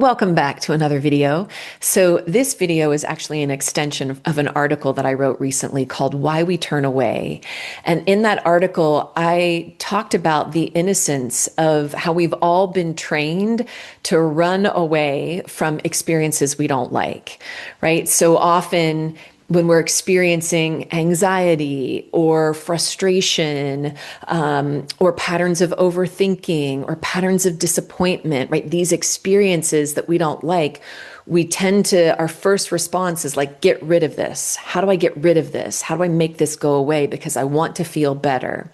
Welcome back to another video. So this video is actually an extension of an article that I wrote recently called Why We Turn Away. And in that article, I talked about the innocence of how we've all been trained to run away from experiences we don't like, right? So often when we're experiencing anxiety or frustration, or patterns of overthinking or patterns of disappointment, right? These experiences that we don't like, we tend to, our first response is like, get rid of this. How do I get rid of this? How do I make this go away? Because I want to feel better.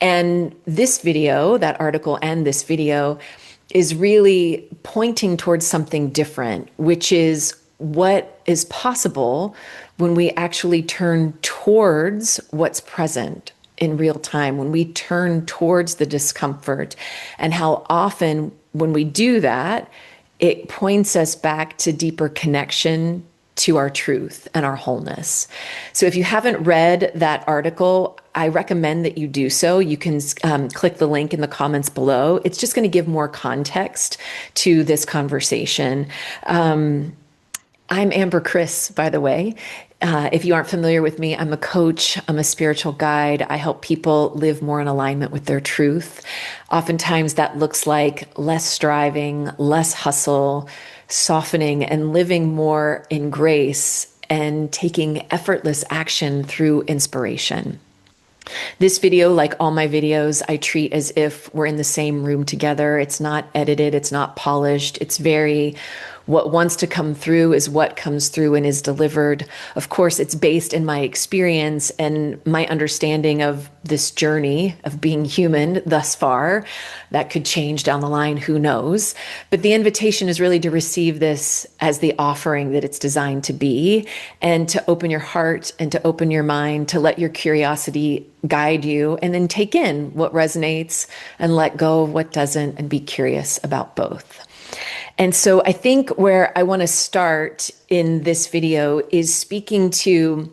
And this video, that article and this video, is really pointing towards something different, which is what is possible when we actually turn towards what's present in real time, when we turn towards the discomfort, and how often when we do that, it points us back to deeper connection to our truth and our wholeness. So if you haven't read that article, I recommend that you do so. You can click the link in the comments below. It's just going to give more context to this conversation. I'm Amber Chris, by the way. If you aren't familiar with me, I'm a coach, I'm a spiritual guide. I help people live more in alignment with their truth. Oftentimes that looks like less striving, less hustle, softening, and living more in grace and taking effortless action through inspiration. This video, like all my videos, I treat as if we're in the same room together. It's not edited, it's not polished. It's very, what wants to come through is what comes through and is delivered. Of course, it's based in my experience and my understanding of this journey of being human thus far. That could change down the line, who knows? But the invitation is really to receive this as the offering that it's designed to be, and to open your heart and to open your mind, to let your curiosity guide you, and then take in what resonates and let go of what doesn't, and be curious about both. And so I think where I want to start in this video is speaking to,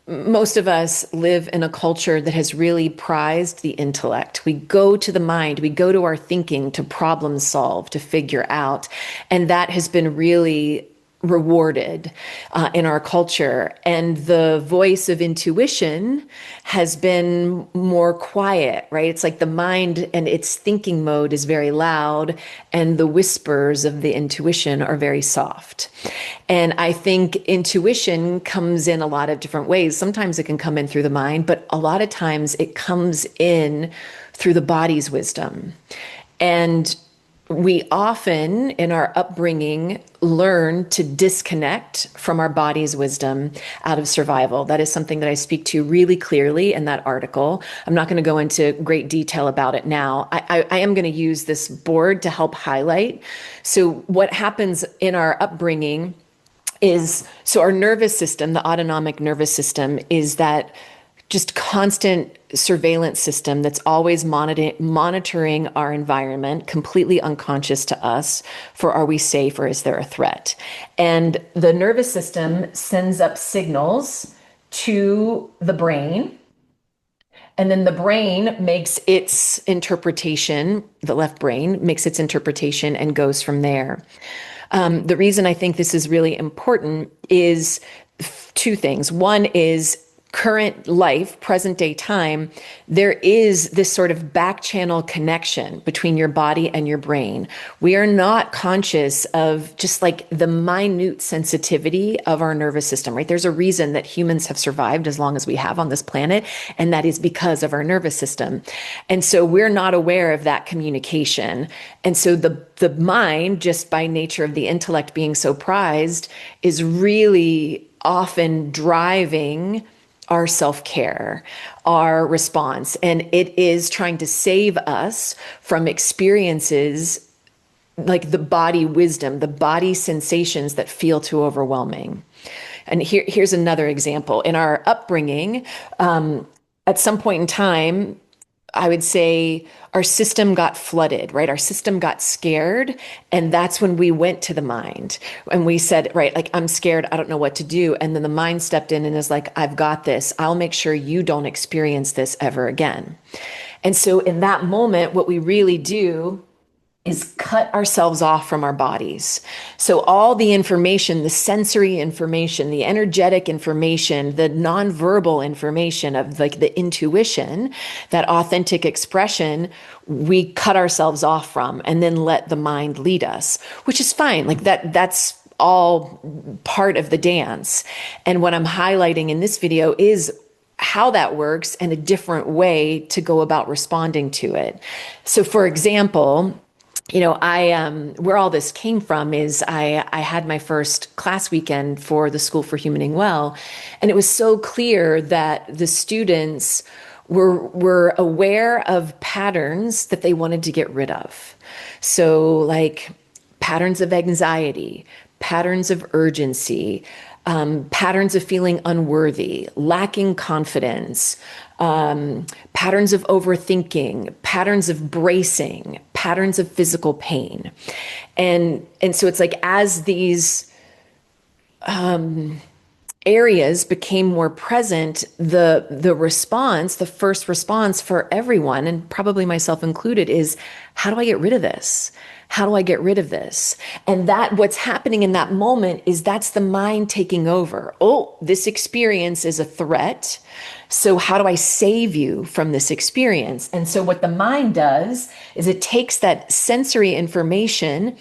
most of us live in a culture that has really prized the intellect. We go to the mind, we go to our thinking to problem solve, to figure out. And that has been really rewarded in our culture. And the voice of intuition has been more quiet, right? It's like the mind and its thinking mode is very loud, and the whispers of the intuition are very soft. And I think intuition comes in a lot of different ways. Sometimes it can come in through the mind, but a lot of times it comes in through the body's wisdom. And we often, in our upbringing, learn to disconnect from our body's wisdom out of survival. That is something that I speak to really clearly in that article. I'm not going to go into great detail about it now. I am going to use this board to help highlight. So what happens in our upbringing is, so our nervous system, the autonomic nervous system, is that just constant surveillance system that's always monitoring our environment, completely unconscious to us, for are we safe or is there a threat? And the nervous system sends up signals to the brain, and then the brain makes its interpretation, the left brain makes its interpretation and goes from there. The reason I think this is really important is two things. One is current life, present day time, there is this sort of back channel connection between your body and your brain. We are not conscious of just like the minute sensitivity of our nervous system, right? There's a reason that humans have survived as long as we have on this planet, and that is because of our nervous system. And so we're not aware of that communication. And so the mind, just by nature of the intellect being so prized, is really often driving our self-care, our response. And it is trying to save us from experiences like the body wisdom, the body sensations that feel too overwhelming. And here's another example. In our upbringing, at some point in time, I would say our system got flooded, right? Our system got scared. And that's when we went to the mind and we said, right, like, I'm scared. I don't know what to do. And then the mind stepped in and is like, I've got this. I'll make sure you don't experience this ever again. And so in that moment, what we really do is cut ourselves off from our bodies. So all the information, the sensory information, the energetic information, the nonverbal information of like the intuition, that authentic expression, we cut ourselves off from and then let the mind lead us, which is fine. Like that's all part of the dance. And what I'm highlighting in this video is how that works and a different way to go about responding to it. So for example, I where all this came from is I had my first class weekend for the School for Humaning Well, and it was so clear that the students were aware of patterns that they wanted to get rid of. So like patterns of anxiety, patterns of urgency, patterns of feeling unworthy, lacking confidence, patterns of overthinking, patterns of bracing, patterns of physical pain. And so it's like as these areas became more present, the response, the first response for everyone, and probably myself included, is how do I get rid of this? How do I get rid of this? And that what's happening in that moment is that's the mind taking over. Oh, this experience is a threat. So how do I save you from this experience? And so what the mind does is it takes that sensory information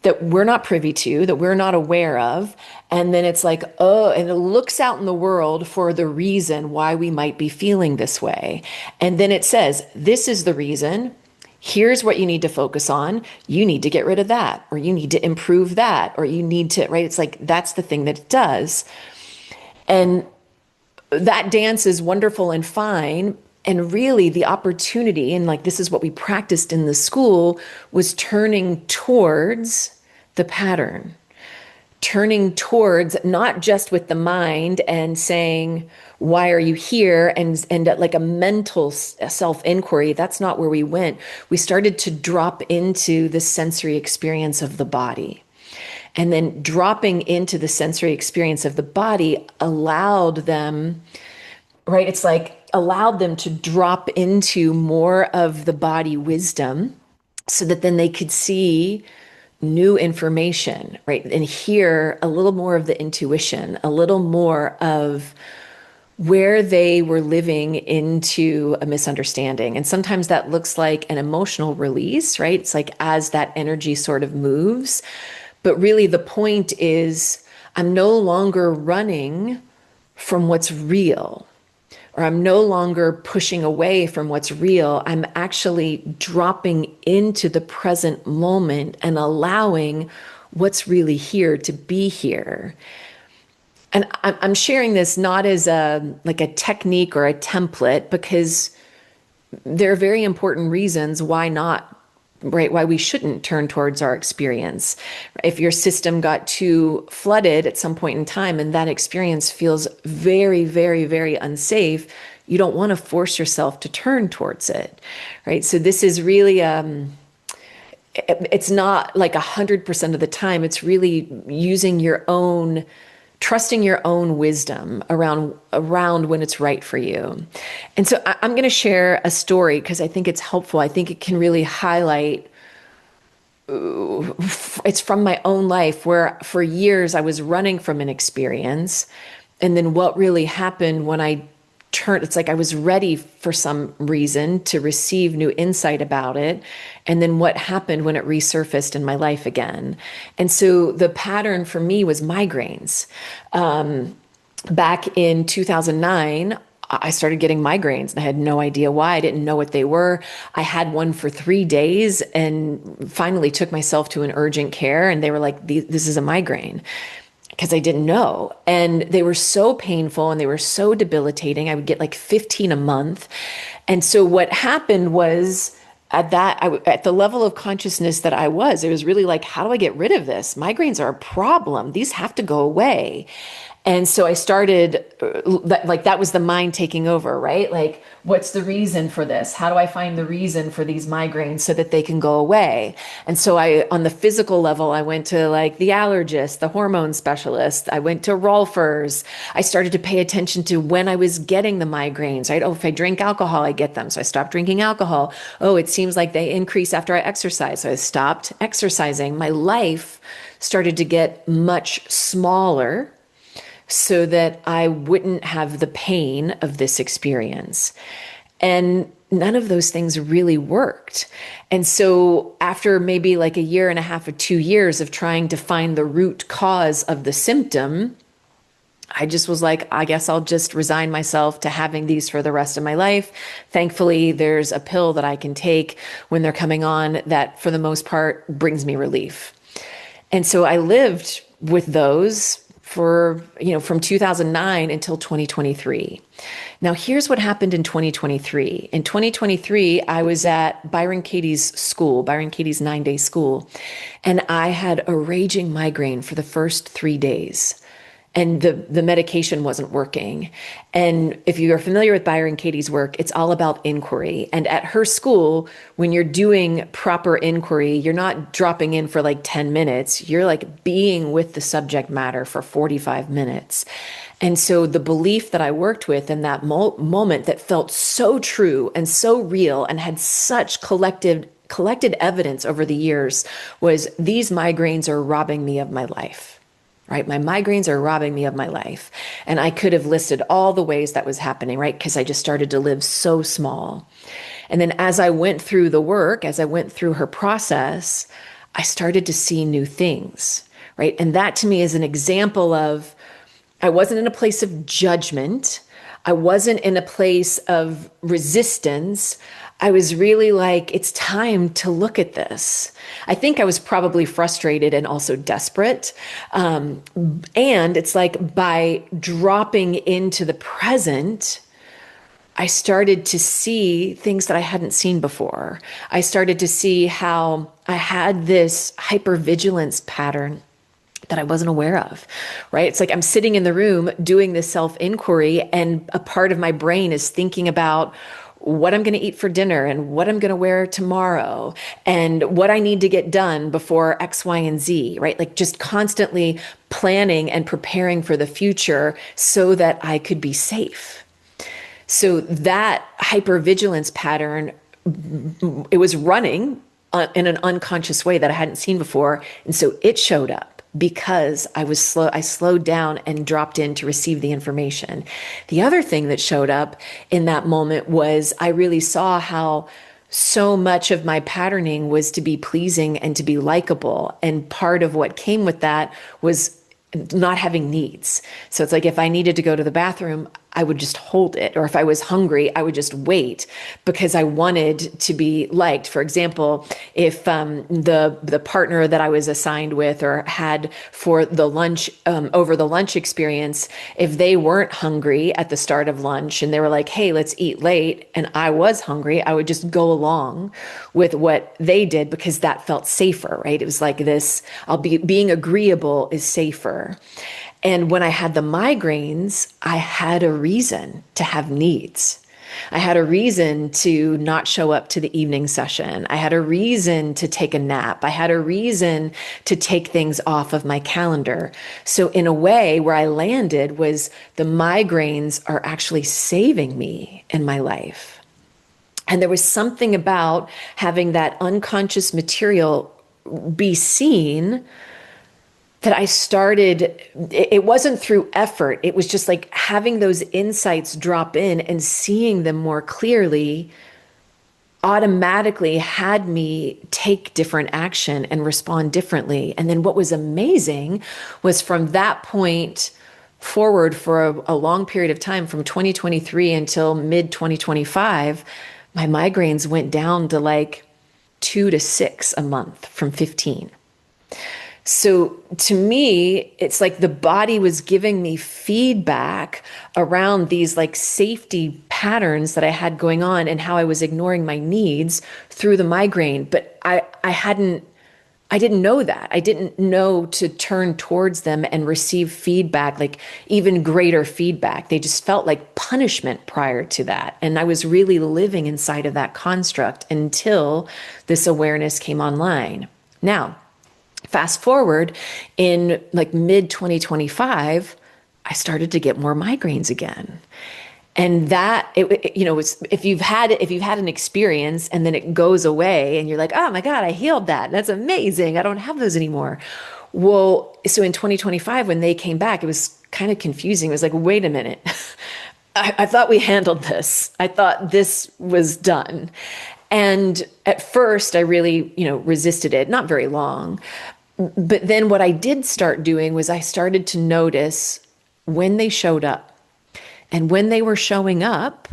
that we're not privy to, that we're not aware of. And then it's like, oh, and it looks out in the world for the reason why we might be feeling this way. And then it says, this is the reason. Here's what you need to focus on. You need to get rid of that, or you need to improve that, or you need to, right? It's like, that's the thing that it does. And that dance is wonderful and fine. And really the opportunity, and like this is what we practiced in the school, was turning towards the pattern, turning towards not just with the mind and saying, why are you here? And like a mental self-inquiry, that's not where we went. We started to drop into the sensory experience of the body. And then dropping into the sensory experience of the body allowed them, right? It's like allowed them to drop into more of the body wisdom so that then they could see new information, right? And hear a little more of the intuition, a little more of where they were living into a misunderstanding. And sometimes that looks like an emotional release, right? It's like as that energy sort of moves. But really the point is I'm no longer running from what's real, or I'm no longer pushing away from what's real. I'm actually dropping into the present moment and allowing what's really here to be here. And I'm sharing this not as like a technique or a template, because there are very important reasons why not, right? Why we shouldn't turn towards our experience. If your system got too flooded at some point in time and that experience feels very, very, very unsafe, you don't want to force yourself to turn towards it, right? So this is really, it's not like 100% of the time. It's really using your own, trusting your own wisdom around when it's right for you. And so I'm going to share a story because I think it's helpful. I think it can really highlight, it's from my own life where for years I was running from an experience. And then what really happened when I turned, it's like I was ready for some reason to receive new insight about it. And then what happened when it resurfaced in my life again. And so the pattern for me was migraines. Back in 2009, I started getting migraines and I had no idea why. I didn't know what they were. I had one for 3 days and finally took myself to an urgent care and they were like, this is a migraine, because I didn't know. And they were so painful and they were so debilitating. I would get like 15 a month. And so what happened was at the level of consciousness that I was, it was really like, how do I get rid of this? Migraines are a problem. These have to go away. And so I started, that was the mind taking over, right? Like, what's the reason for this? How do I find the reason for these migraines so that they can go away? And so on the physical level, I went to like the allergist, the hormone specialist. I went to Rolfers. I started to pay attention to when I was getting the migraines, right? Oh, if I drink alcohol, I get them. So I stopped drinking alcohol. Oh, it seems like they increase after I exercise. So I stopped exercising. My life started to get much smaller so that I wouldn't have the pain of this experience. And none of those things really worked. And so after maybe like a year and a half or 2 years of trying to find the root cause of the symptom, I just was like, I guess I'll just resign myself to having these for the rest of my life. Thankfully, there's a pill that I can take when they're coming on that, for the most part, brings me relief. And so I lived with those for, from 2009 until 2023. Now, here's what happened in 2023. In 2023, I was at Byron Katie's school, Byron Katie's 9-day school, and I had a raging migraine for the first 3 days. And the medication wasn't working. And if you are familiar with Byron Katie's work, it's all about inquiry. And at her school, when you're doing proper inquiry, you're not dropping in for like 10 minutes. You're like being with the subject matter for 45 minutes. And so the belief that I worked with in that moment that felt so true and so real and had such collected evidence over the years was, these migraines are robbing me of my life. Right? My migraines are robbing me of my life. And I could have listed all the ways that was happening, right? Because I just started to live so small. And then as I went through the work, as I went through her process, I started to see new things, right? And that to me is an example of, I wasn't in a place of judgment. I wasn't in a place of resistance. I was really like, it's time to look at this. I think I was probably frustrated and also desperate. And it's like, by dropping into the present, I started to see things that I hadn't seen before. I started to see how I had this hypervigilance pattern that I wasn't aware of, right? It's like I'm sitting in the room doing this self-inquiry, and a part of my brain is thinking about what I'm going to eat for dinner and what I'm going to wear tomorrow and what I need to get done before X, Y, and Z, right? Like just constantly planning and preparing for the future so that I could be safe. So that hypervigilance pattern, it was running in an unconscious way that I hadn't seen before. And so it showed up because I slowed down and dropped in to receive the information. The other thing that showed up in that moment was, I really saw how so much of my patterning was to be pleasing and to be likable. And part of what came with that was not having needs. So it's like, if I needed to go to the bathroom, I would just hold it. Or if I was hungry, I would just wait because I wanted to be liked. For example, if the partner that I was assigned with or had for the lunch, over the lunch experience, if they weren't hungry at the start of lunch and they were like, hey, let's eat late, and I was hungry, I would just go along with what they did because that felt safer, right? It was like this, being agreeable is safer. And when I had the migraines, I had a reason to have needs. I had a reason to not show up to the evening session. I had a reason to take a nap. I had a reason to take things off of my calendar. So in a way, where I landed was, the migraines are actually saving me in my life. And there was something about having that unconscious material be seen that I started, it wasn't through effort. It was just like having those insights drop in and seeing them more clearly automatically had me take different action and respond differently. And then what was amazing was, from that point forward for a long period of time, from 2023 until mid 2025, my migraines went down to like 2 to 6 a month from 15. So to me, it's like the body was giving me feedback around these like safety patterns that I had going on and how I was ignoring my needs through the migraine. But I hadn't I didn't know that. I didn't know to turn towards them and receive feedback, like even greater feedback. They just felt like punishment prior to that. And I was really living inside of that construct until this awareness came online. Now, fast forward in like mid 2025, I started to get more migraines again. And that was, if you've had an experience and then it goes away and you're like, oh my God, I healed that. That's amazing. I don't have those anymore. Well, so in 2025, when they came back, it was kind of confusing. It was like, wait a minute. I thought we handled this. I thought this was done. And at first I really, resisted it, not very long. But then what I did start doing was I started to notice when they showed up. And when they were showing up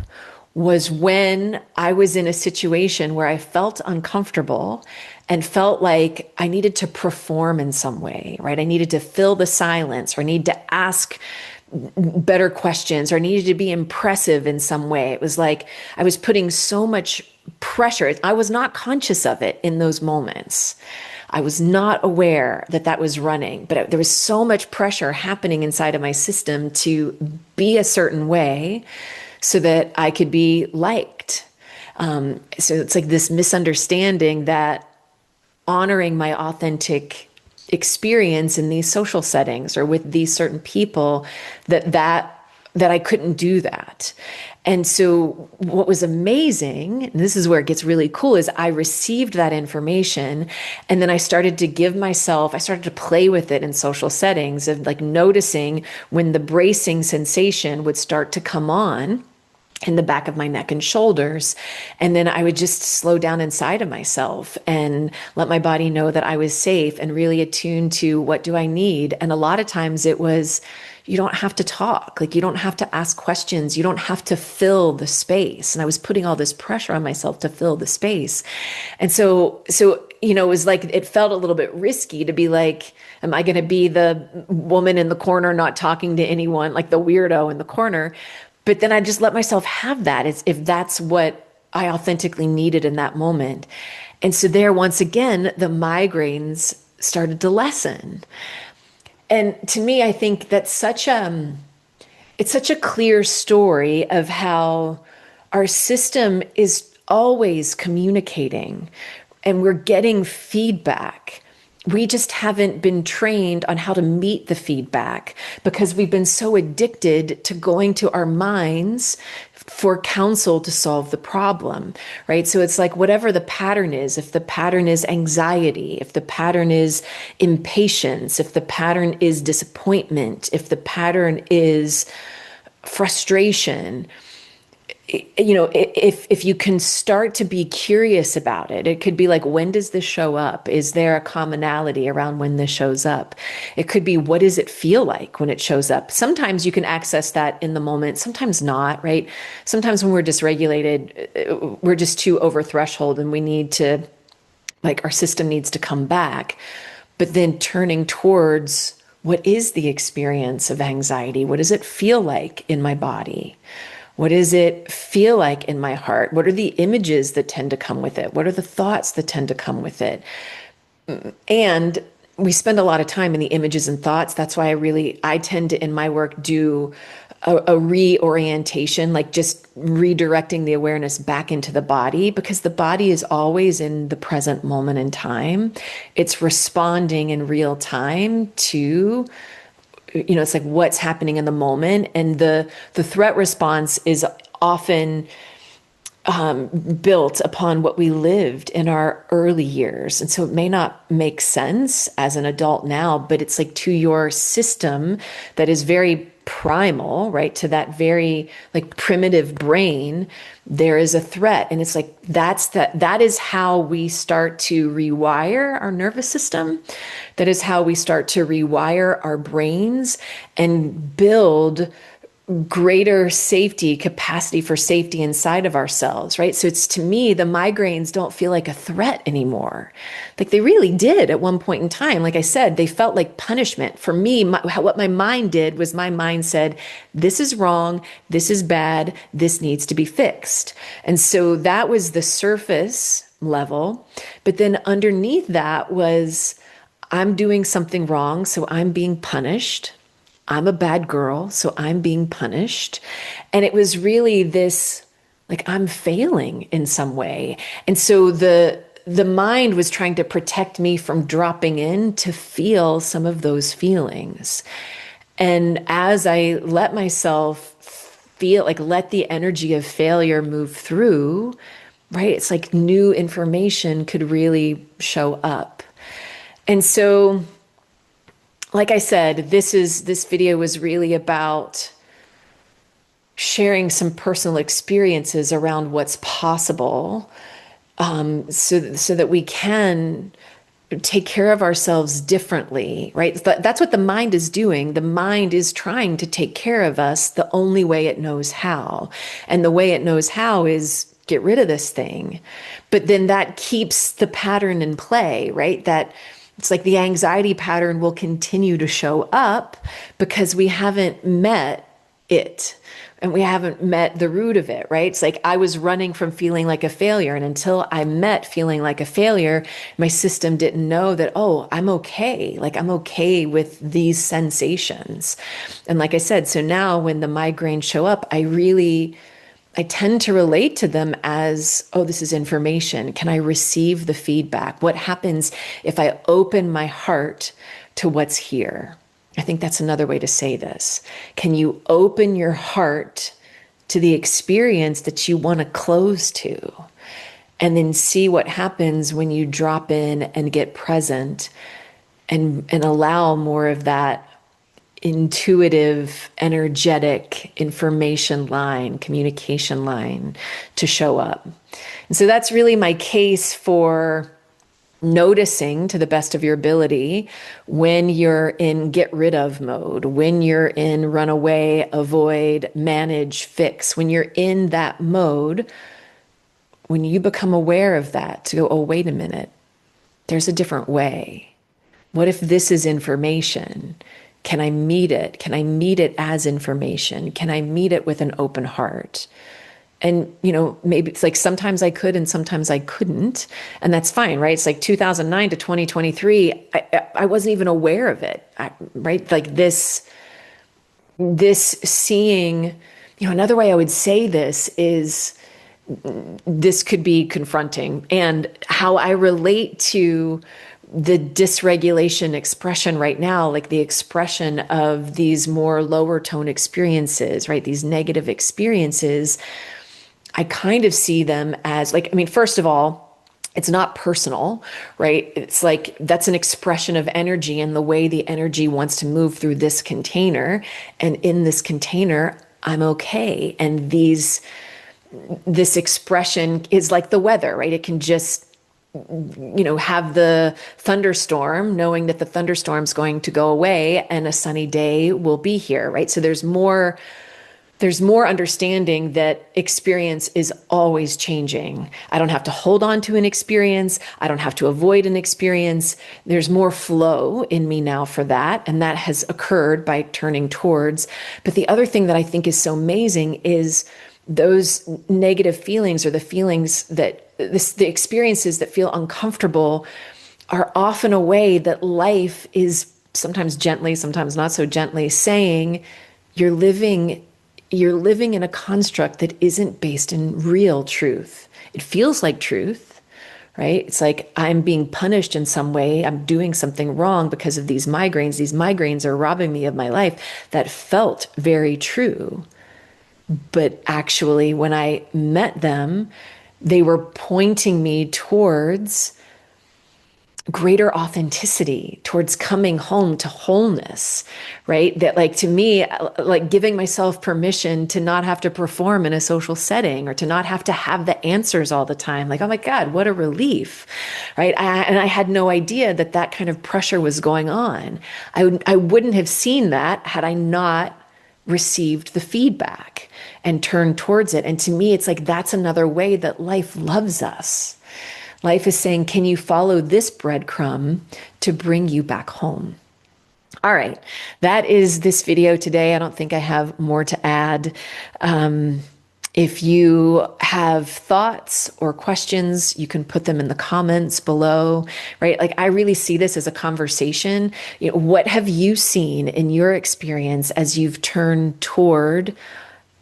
was when I was in a situation where I felt uncomfortable and felt like I needed to perform in some way, right? I needed to fill the silence, or I needed to ask better questions, or I needed to be impressive in some way. It was like I was putting so much pressure. I was not conscious of it in those moments. I was not aware that that was running, but there was so much pressure happening inside of my system to be a certain way so that I could be liked. So it's like this misunderstanding that honoring my authentic experience in these social settings or with these certain people, that I couldn't do that. And so what was amazing, and this is where it gets really cool, is I received that information and then I started to play with it in social settings of like noticing when the bracing sensation would start to come on in the back of my neck and shoulders. And then I would just slow down inside of myself and let my body know that I was safe and really attuned to what do I need. And a lot of times it was, you don't have to talk. Like you don't have to ask questions. You don't have to fill the space. And I was putting all this pressure on myself to fill the space. And so, it was like, it felt a little bit risky to be like, am I going to be the woman in the corner, not talking to anyone, like the weirdo in the corner? But then I just let myself have that, as if that's what I authentically needed in that moment. And so there, once again, the migraines started to lessen. And to me, I think that's it's such a clear story of how our system is always communicating and we're getting feedback. We just haven't been trained on how to meet the feedback because we've been so addicted to going to our minds for counsel to solve the problem, right? So it's like whatever the pattern is, if the pattern is anxiety, if the pattern is impatience, if the pattern is disappointment, if the pattern is frustration, if you can start to be curious about it, it could be like, when does this show up? Is there a commonality around when this shows up? It could be, what does it feel like when it shows up? Sometimes you can access that in the moment, sometimes not, right? Sometimes when we're dysregulated, we're just too over threshold and we need to, like, our system needs to come back. But then turning towards, what is the experience of anxiety? What does it feel like in my body? What does it feel like in my heart? What are the images that tend to come with it? What are the thoughts that tend to come with it? And we spend a lot of time in the images and thoughts. That's why I tend to, in my work, do a reorientation, like just redirecting the awareness back into the body, because the body is always in the present moment in time. It's responding in real time to, it's like what's happening in the moment. And the threat response is often built upon what we lived in our early years. And so it may not make sense as an adult now, but it's like to your system that is very primal, right? To that very like primitive brain, there is a threat. And it's like, that is how we start to rewire our nervous system. That is how we start to rewire our brains and build greater safety, capacity for safety inside of ourselves, right? So it's, to me, the migraines don't feel like a threat anymore. Like they really did at one point in time. Like I said, they felt like punishment. For me, what my mind did was my mind said, this is wrong, this is bad, this needs to be fixed. And so that was the surface level. But then underneath that was, I'm doing something wrong, so I'm being punished. I'm a bad girl, so I'm being punished. And it was really this, like, I'm failing in some way. And so the mind was trying to protect me from dropping in to feel some of those feelings. And as I let myself feel, like, let the energy of failure move through, right? It's like new information could really show up. And so, like I said, this video was really about sharing some personal experiences around what's possible, so that we can take care of ourselves differently, right? That's what the mind is doing. The mind is trying to take care of us the only way it knows how. And the way it knows how is get rid of this thing. But then that keeps the pattern in play, right? That it's like the anxiety pattern will continue to show up because we haven't met it. And we haven't met the root of it, right? It's like I was running from feeling like a failure. And until I met feeling like a failure, my system didn't know that, oh, I'm okay. Like I'm okay with these sensations. And like I said, so now when the migraines show up, I tend to relate to them as, oh, this is information. Can I receive the feedback? What happens if I open my heart to what's here? I think that's another way to say this. Can you open your heart to the experience that you want to close to? And then see what happens when you drop in and get present and allow more of that intuitive, energetic information line, communication line to show up. And so that's really my case for noticing to the best of your ability when you're in get rid of mode, when you're in run away, avoid, manage, fix, when you're in that mode, when you become aware of that, to go, oh, wait a minute, there's a different way. What if this is information? Can I meet it? Can I meet it as information? Can I meet it with an open heart? And, maybe it's like sometimes I could and sometimes I couldn't. And that's fine, right? It's like 2009 to 2023, I wasn't even aware of it, right? Like this seeing, another way I would say this is this could be confronting, and how I relate to the dysregulation expression right now, like the expression of these more lower tone experiences, right? These negative experiences. I kind of see them as like, first of all, it's not personal, right? It's like that's an expression of energy and the way the energy wants to move through this container. And in this container, I'm okay. And this expression is like the weather, right? It can just, have the thunderstorm, knowing that the thunderstorm's going to go away and a sunny day will be here, right? So there's more understanding that experience is always changing. I don't have to hold on to an experience. I don't have to avoid an experience. There's more flow in me now for that. And that has occurred by turning towards. But the other thing that I think is so amazing is those negative feelings, or the feelings that the experiences that feel uncomfortable, are often a way that life is sometimes gently, sometimes not so gently saying, you're living in a construct that isn't based in real truth. It feels like truth, right? It's like I'm being punished in some way. I'm doing something wrong because of these migraines. These migraines are robbing me of my life. That felt very true. But actually, when I met them, they were pointing me towards greater authenticity, towards coming home to wholeness, right? That, like, to me, like giving myself permission to not have to perform in a social setting, or to not have to have the answers all the time. Like, oh my God, what a relief, right? And I had no idea that that kind of pressure was going on. I wouldn't have seen that had I not received the feedback and turned towards it. And to me, it's like, that's another way that life loves us. Life is saying, can you follow this breadcrumb to bring you back home? All right, that is this video today. I don't think I have more to add. If you have thoughts or questions, you can put them in the comments below, right? Like I really see this as a conversation. What have you seen in your experience as you've turned toward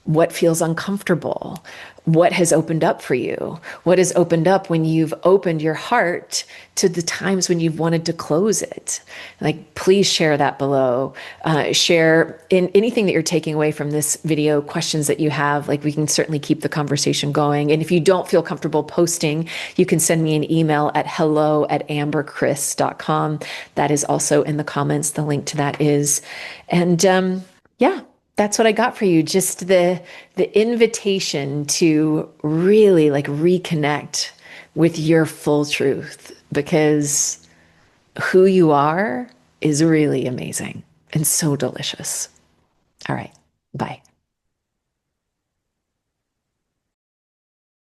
what feels uncomfortable? What has opened up for you? What has opened up when you've opened your heart to the times when you've wanted to close it? Like, please share that below. Share in anything that you're taking away from this video, questions that you have. Like, we can certainly keep the conversation going. And if you don't feel comfortable posting, you can send me an email at hello@amberchris.com. That is also in the comments. The link to that is. And yeah, that's what I got for you. Just the invitation to really like reconnect with your full truth, because who you are is really amazing and so delicious. All right. Bye.